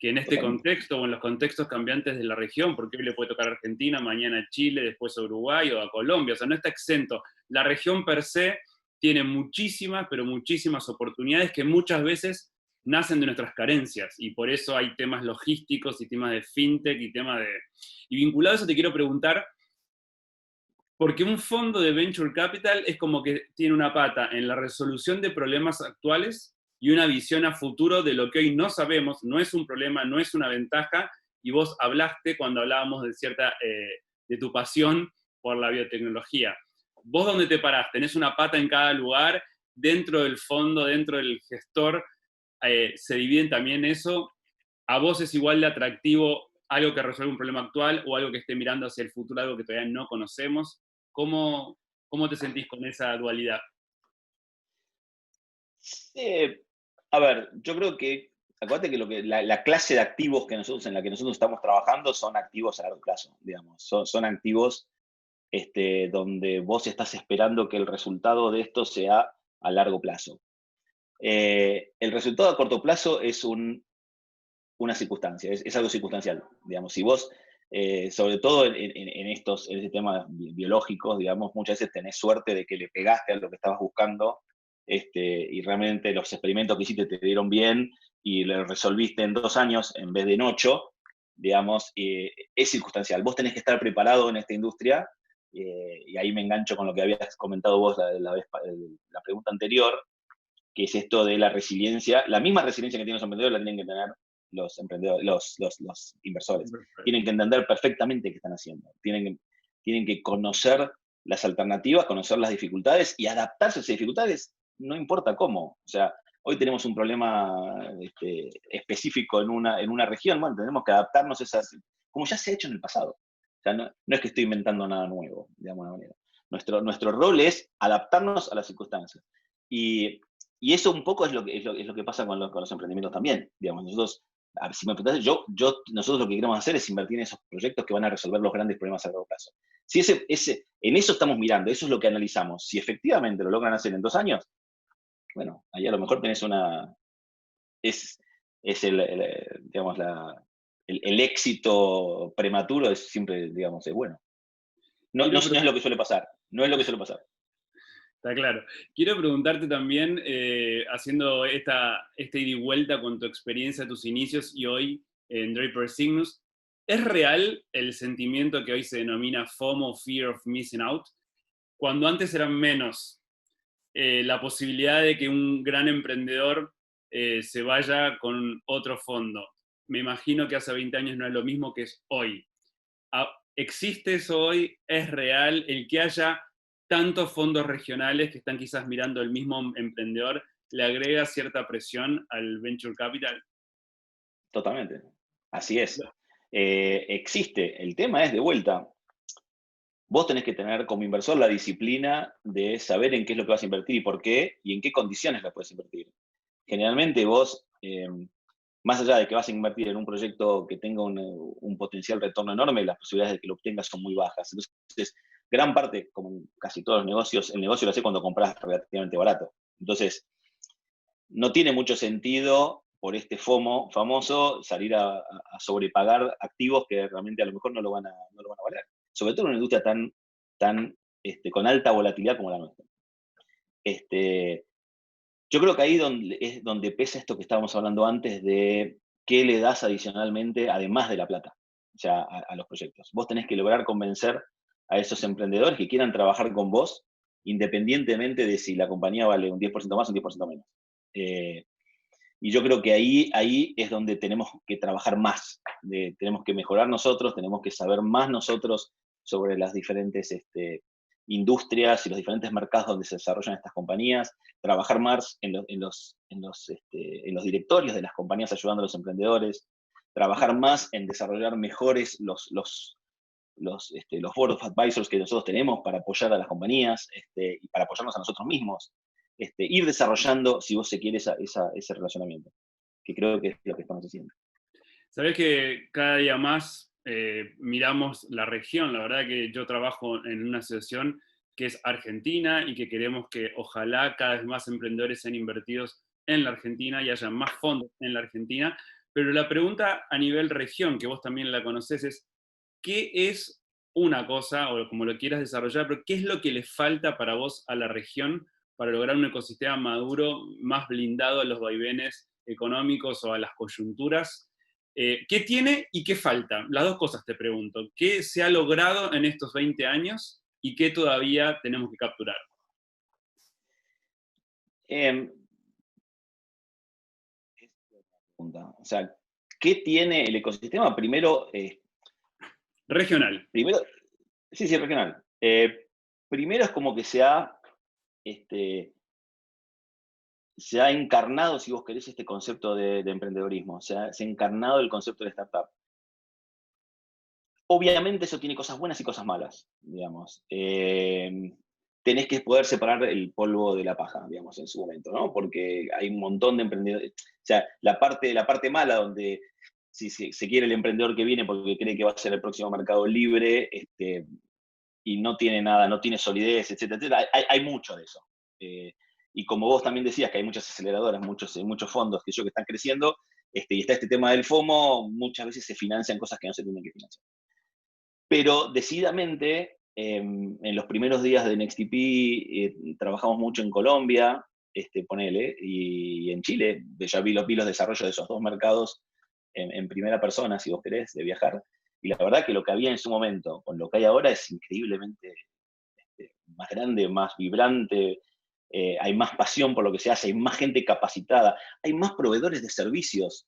[SPEAKER 4] en este contexto o en los contextos cambiantes de la región, porque hoy le puede tocar a Argentina, mañana a Chile, después a Uruguay o a Colombia, o sea, no está exento. La región per se tiene muchísimas, pero muchísimas oportunidades que muchas veces nacen de nuestras carencias, y por eso hay temas logísticos y temas de fintech y temas de... Y vinculado a eso te quiero preguntar, porque un fondo de venture capital es como que tiene una pata en la resolución de problemas actuales y una visión a futuro de lo que hoy no sabemos, no es un problema, no es una ventaja, y vos hablaste cuando hablábamos de tu pasión por la biotecnología. ¿Vos dónde te parás? ¿Tenés una pata en cada lugar? ¿Dentro del fondo, dentro del gestor, se dividen también eso? ¿A vos es igual de atractivo algo que resuelve un problema actual o algo que esté mirando hacia el futuro, algo que todavía no conocemos? ¿Cómo te sentís con esa dualidad?
[SPEAKER 3] A ver, yo creo que, acuérdate que la clase de activos en la que nosotros estamos trabajando son activos a largo plazo, digamos. Son activos donde vos estás esperando que el resultado de esto sea a largo plazo. El resultado a corto plazo es una circunstancia, es algo circunstancial, digamos. Si vos, sobre todo en este tema biológicos, digamos, muchas veces tenés suerte de que le pegaste a lo que estabas buscando, y realmente los experimentos que hiciste te dieron bien y lo resolviste en 2 años en vez de en 8, digamos, es circunstancial. Vos tenés que estar preparado en esta industria, y ahí me engancho con lo que habías comentado vos la pregunta anterior, que es esto de la resiliencia. La misma resiliencia que tienen los emprendedores la tienen que tener los emprendedores, los inversores. Tienen que entender perfectamente qué están haciendo. Tienen que conocer las alternativas, conocer las dificultades y adaptarse a esas dificultades, no importa cómo. O sea, hoy tenemos un problema específico en una región, bueno, tenemos que adaptarnos a esas, como ya se ha hecho en el pasado. O sea, no es que estoy inventando nada nuevo, de alguna manera. Nuestro rol es adaptarnos a las circunstancias. Y y eso un poco es lo que pasa con los emprendimientos también. Digamos, nosotros, si me preguntás, nosotros lo que queremos hacer es invertir en esos proyectos que van a resolver los grandes problemas a largo plazo. Si en eso estamos mirando, eso es lo que analizamos. Si efectivamente lo logran hacer en 2 años, bueno, ahí a lo mejor tenés es, es digamos, el éxito prematuro es siempre, digamos, es bueno. No, no,
[SPEAKER 4] Quiero
[SPEAKER 3] no es lo que suele pasar, no es lo que suele pasar.
[SPEAKER 4] Está claro. Quiero preguntarte también, haciendo esta ida y vuelta con tu experiencia, tus inicios y hoy en Draper Cygnus, ¿es real el sentimiento que hoy se denomina FOMO, Fear of Missing Out? Cuando antes eran menos, la posibilidad de que un gran emprendedor se vaya con otro fondo. Me imagino que hace 20 años no es lo mismo que es hoy. ¿Existe eso hoy? ¿Es real el que haya tantos fondos regionales que están quizás mirando el mismo emprendedor? ¿Le agrega cierta presión al venture capital?
[SPEAKER 3] Totalmente. Así es. Existe. El tema es de vuelta. Vos tenés que tener como inversor la disciplina de saber en qué es lo que vas a invertir y por qué y en qué condiciones la puedes invertir. Generalmente vos, más allá de que vas a invertir en un proyecto que tenga un potencial retorno enorme, las posibilidades de que lo obtengas son muy bajas. Entonces, gran parte, como en casi todos los negocios, el negocio lo hace cuando compras relativamente barato. Entonces, no tiene mucho sentido por este FOMO famoso salir a sobrepagar activos que realmente a lo mejor no lo van a valer. Sobre todo en una industria con alta volatilidad como la nuestra. Yo creo que ahí es donde pesa esto que estábamos hablando antes de qué le das adicionalmente, además de la plata, o sea, a los proyectos. Vos tenés que lograr convencer a esos emprendedores que quieran trabajar con vos, independientemente de si la compañía vale un 10% más o un 10% menos. Y yo creo que ahí es donde tenemos que trabajar más. Tenemos que mejorar nosotros, tenemos que saber más nosotros sobre las diferentes industrias y los diferentes mercados donde se desarrollan estas compañías, trabajar más en los directorios de las compañías ayudando a los emprendedores, trabajar más en desarrollar mejores los board of advisors que nosotros tenemos para apoyar a las compañías y para apoyarnos a nosotros mismos. Ir desarrollando, si vos se quiere, ese relacionamiento, que creo que es lo que estamos haciendo.
[SPEAKER 4] Sabés que cada día más miramos la región. La verdad que yo trabajo en una asociación que es Argentina y que queremos que ojalá cada vez más emprendedores sean invertidos en la Argentina y haya más fondos en la Argentina. Pero la pregunta a nivel región, que vos también la conocés, es ¿qué es una cosa, o como lo quieras desarrollar, pero qué es lo que le falta para vos a la región para lograr un ecosistema maduro, más blindado a los vaivenes económicos o a las coyunturas? ¿Qué tiene y qué falta? Las dos cosas te pregunto. ¿Qué se ha logrado en estos 20 años y qué todavía tenemos que capturar?
[SPEAKER 3] O sea, ¿qué tiene el ecosistema? Primero,
[SPEAKER 4] Regional.
[SPEAKER 3] sí, regional. Primero es como que se ha encarnado, si vos querés, este concepto de emprendedorismo. Se ha encarnado el concepto de startup. Obviamente eso tiene cosas buenas y cosas malas, digamos. Tenés que poder separar el polvo de la paja, digamos, en su momento, ¿no? Porque hay un montón de emprendedores. O sea, la parte mala donde si se quiere el emprendedor que viene porque cree que va a ser el próximo mercado libre, y no tiene nada, no tiene solidez, etcétera, etcétera. Hay mucho de eso. Y como vos también decías que hay muchas aceleradoras, muchos fondos que están creciendo, y está este tema del FOMO, muchas veces se financian cosas que no se tienen que financiar. Pero decididamente, en los primeros días de NextTP, trabajamos mucho en Colombia, ponele, y en Chile. Ya vi los desarrollos de esos dos mercados en primera persona, si vos querés, de viajar. Y la verdad que lo que había en su momento con lo que hay ahora es increíblemente más grande, más vibrante. Hay más pasión por lo que se hace, hay más gente capacitada, hay más proveedores de servicios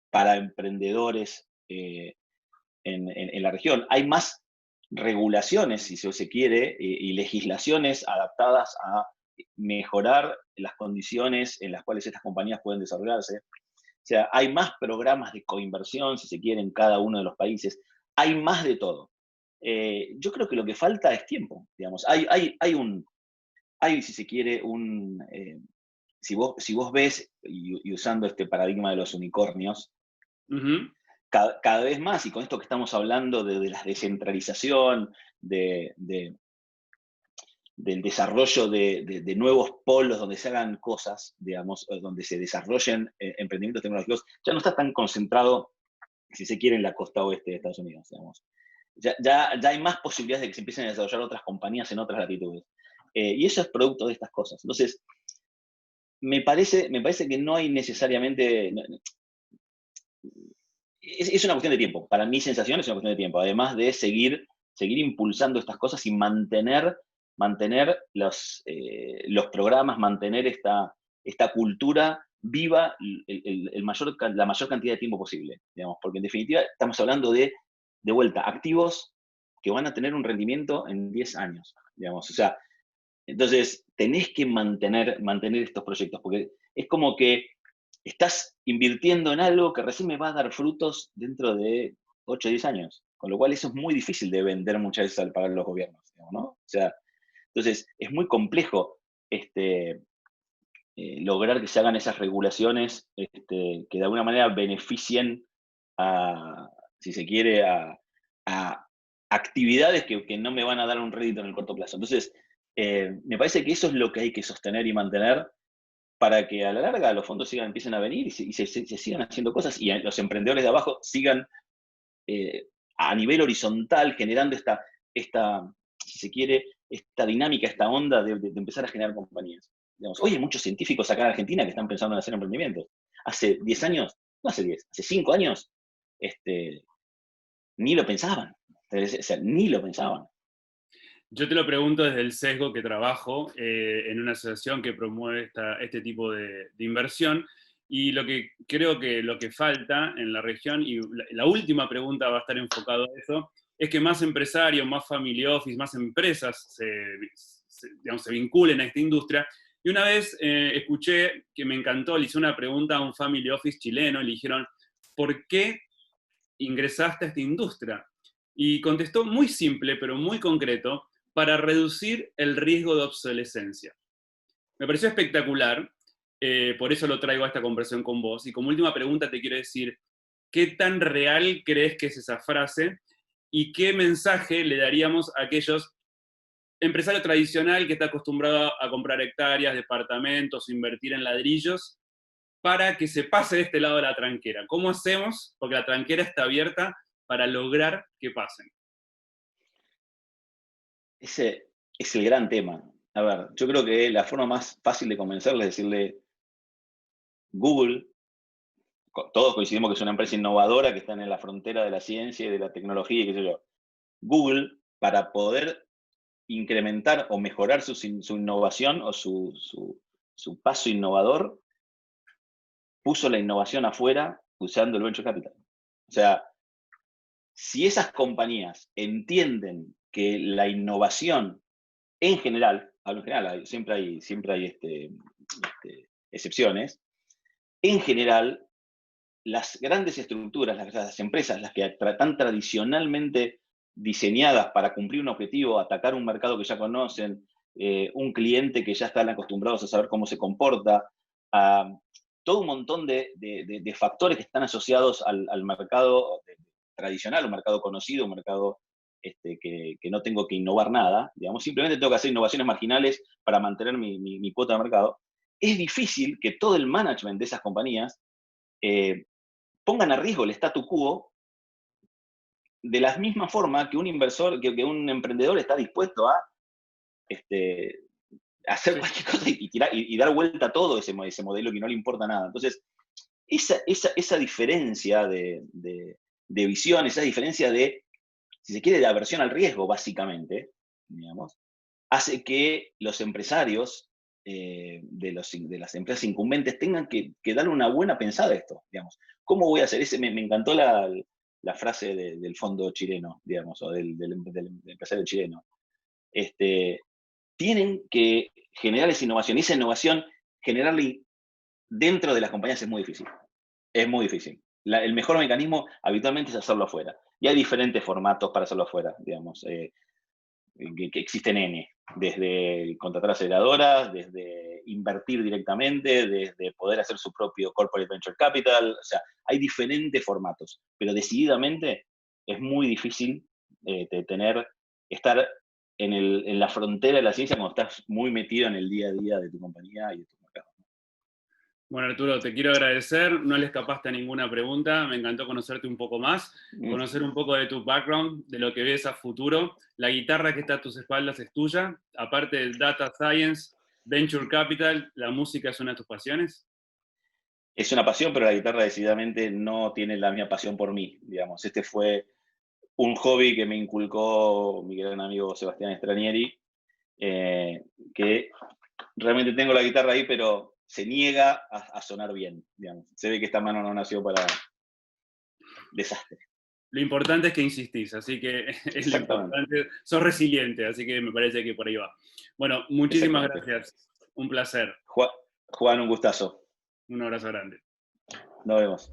[SPEAKER 3] para emprendedores en la región. Hay más regulaciones, si se quiere, y legislaciones adaptadas a mejorar las condiciones en las cuales estas compañías pueden desarrollarse. O sea, hay más programas de coinversión, si se quiere, en cada uno de los países. Hay más de todo. Yo creo que lo que falta es tiempo, digamos. Hay, si se quiere, si vos ves, y usando este paradigma de los unicornios,
[SPEAKER 4] Ujú.
[SPEAKER 3] cada vez más, y con esto que estamos hablando de la descentralización, del desarrollo de nuevos polos donde se hagan cosas, digamos, donde se desarrollen emprendimientos tecnológicos, ya no está tan concentrado, si se quiere, en la costa oeste de Estados Unidos, digamos. Ya hay más posibilidades de que se empiecen a desarrollar otras compañías en otras latitudes. Y eso es producto de estas cosas. Entonces, me parece que no hay necesariamente... Es una cuestión de tiempo. Para mi sensación es una cuestión de tiempo. Además de seguir impulsando estas cosas y mantener los programas, mantener esta cultura viva la mayor cantidad de tiempo posible, digamos, porque en definitiva estamos hablando de vuelta, activos que van a tener un rendimiento en 10 años, digamos. O sea, entonces tenés que mantener estos proyectos, porque es como que estás invirtiendo en algo que recién me va a dar frutos dentro de 8 o 10 años, con lo cual eso es muy difícil de vender muchas veces al pagar los gobiernos, digamos, ¿no? O sea, entonces es muy complejo lograr que se hagan esas regulaciones que de alguna manera beneficien si se quiere, a actividades que no me van a dar un rédito en el corto plazo. Entonces, me parece que eso es lo que hay que sostener y mantener para que a la larga los fondos empiecen a venir y se sigan haciendo cosas y los emprendedores de abajo sigan a nivel horizontal generando si se quiere, esta dinámica, esta onda de empezar a generar compañías. Digamos, hoy hay muchos científicos acá en Argentina que están pensando en hacer emprendimientos. Hace 10 años, no hace 10, hace 5 años, ni lo pensaban. O sea, ni lo pensaban.
[SPEAKER 4] Yo te lo pregunto desde el sesgo que trabajo en una asociación que promueve este tipo de inversión, y lo que creo que lo que falta en la región, y la última pregunta va a estar enfocado a eso, es que más empresarios, más family office, más empresas se vinculen a esta industria. Y una vez escuché que me encantó, le hice una pregunta a un family office chileno, y le dijeron, ¿por qué ingresaste a esta industria? Y contestó muy simple, pero muy concreto: para reducir el riesgo de obsolescencia. Me pareció espectacular, por eso lo traigo a esta conversación con vos. Y como última pregunta te quiero decir, ¿qué tan real crees que es esa frase? ¿Y qué mensaje le daríamos a aquellos empresarios tradicional que está acostumbrado a comprar hectáreas, departamentos, invertir en ladrillos, para que se pase de este lado de la tranquera? ¿Cómo hacemos? Porque la tranquera está abierta para lograr que pasen.
[SPEAKER 3] Ese es el gran tema. A ver, yo creo que la forma más fácil de convencerle es decirle, Google, todos coincidimos que es una empresa innovadora que está en la frontera de la ciencia y de la tecnología y qué sé yo. Google, para poder incrementar o mejorar su innovación o su paso innovador, puso la innovación afuera usando el venture capital. O sea, si esas compañías entienden que la innovación en general, hablo en general, siempre hay excepciones, en general, las grandes estructuras, las empresas, las que están tradicionalmente diseñadas para cumplir un objetivo, atacar un mercado que ya conocen, un cliente que ya están acostumbrados a saber cómo se comporta, todo un montón de factores que están asociados al mercado tradicional, un mercado conocido, un mercado que no tengo que innovar nada, digamos, simplemente tengo que hacer innovaciones marginales para mantener mi cuota de mercado. Es difícil que todo el management de esas compañías pongan a riesgo el statu quo de la misma forma que un inversor, que un emprendedor está dispuesto a hacer cualquier cosa y dar vuelta a todo ese modelo que no le importa nada. Entonces, esa diferencia de visión, esa diferencia si se quiere, de aversión al riesgo, básicamente, digamos, hace que los empresarios de las empresas incumbentes tengan que darle una buena pensada a esto, digamos. ¿Cómo voy a hacer? Me encantó la frase del fondo chileno, digamos, o del empresario chileno. Tienen que generar esa innovación, y esa innovación, generarla dentro de las compañías es muy difícil. Es muy difícil. El mejor mecanismo habitualmente es hacerlo afuera. Y hay diferentes formatos para hacerlo afuera, digamos. que existen N, desde contratar aceleradoras, desde invertir directamente, desde poder hacer su propio corporate venture capital, o sea, hay diferentes formatos, pero decididamente es muy difícil estar en la frontera de la ciencia cuando estás muy metido en el día a día de tu compañía y de tu mercado.
[SPEAKER 4] Bueno, Arturo, te quiero agradecer, no le escapaste a ninguna pregunta, me encantó conocerte un poco más, conocer un poco de tu background, de lo que ves a futuro. La guitarra que está a tus espaldas es tuya, aparte del Data Science, Venture Capital, ¿la música es una de tus pasiones?
[SPEAKER 3] Es una pasión, pero la guitarra decididamente no tiene la misma pasión por mí, digamos. Este fue un hobby que me inculcó mi gran amigo Sebastián Stranieri, que realmente tengo la guitarra ahí, pero se niega a sonar bien, digamos. Se ve que esta mano no nació para desastre.
[SPEAKER 4] Lo importante es que insistís, así que es lo importante. Sos resiliente, así que me parece que por ahí va. Bueno, muchísimas gracias. Un placer.
[SPEAKER 3] Juan, un gustazo.
[SPEAKER 4] Un abrazo grande.
[SPEAKER 3] Nos vemos.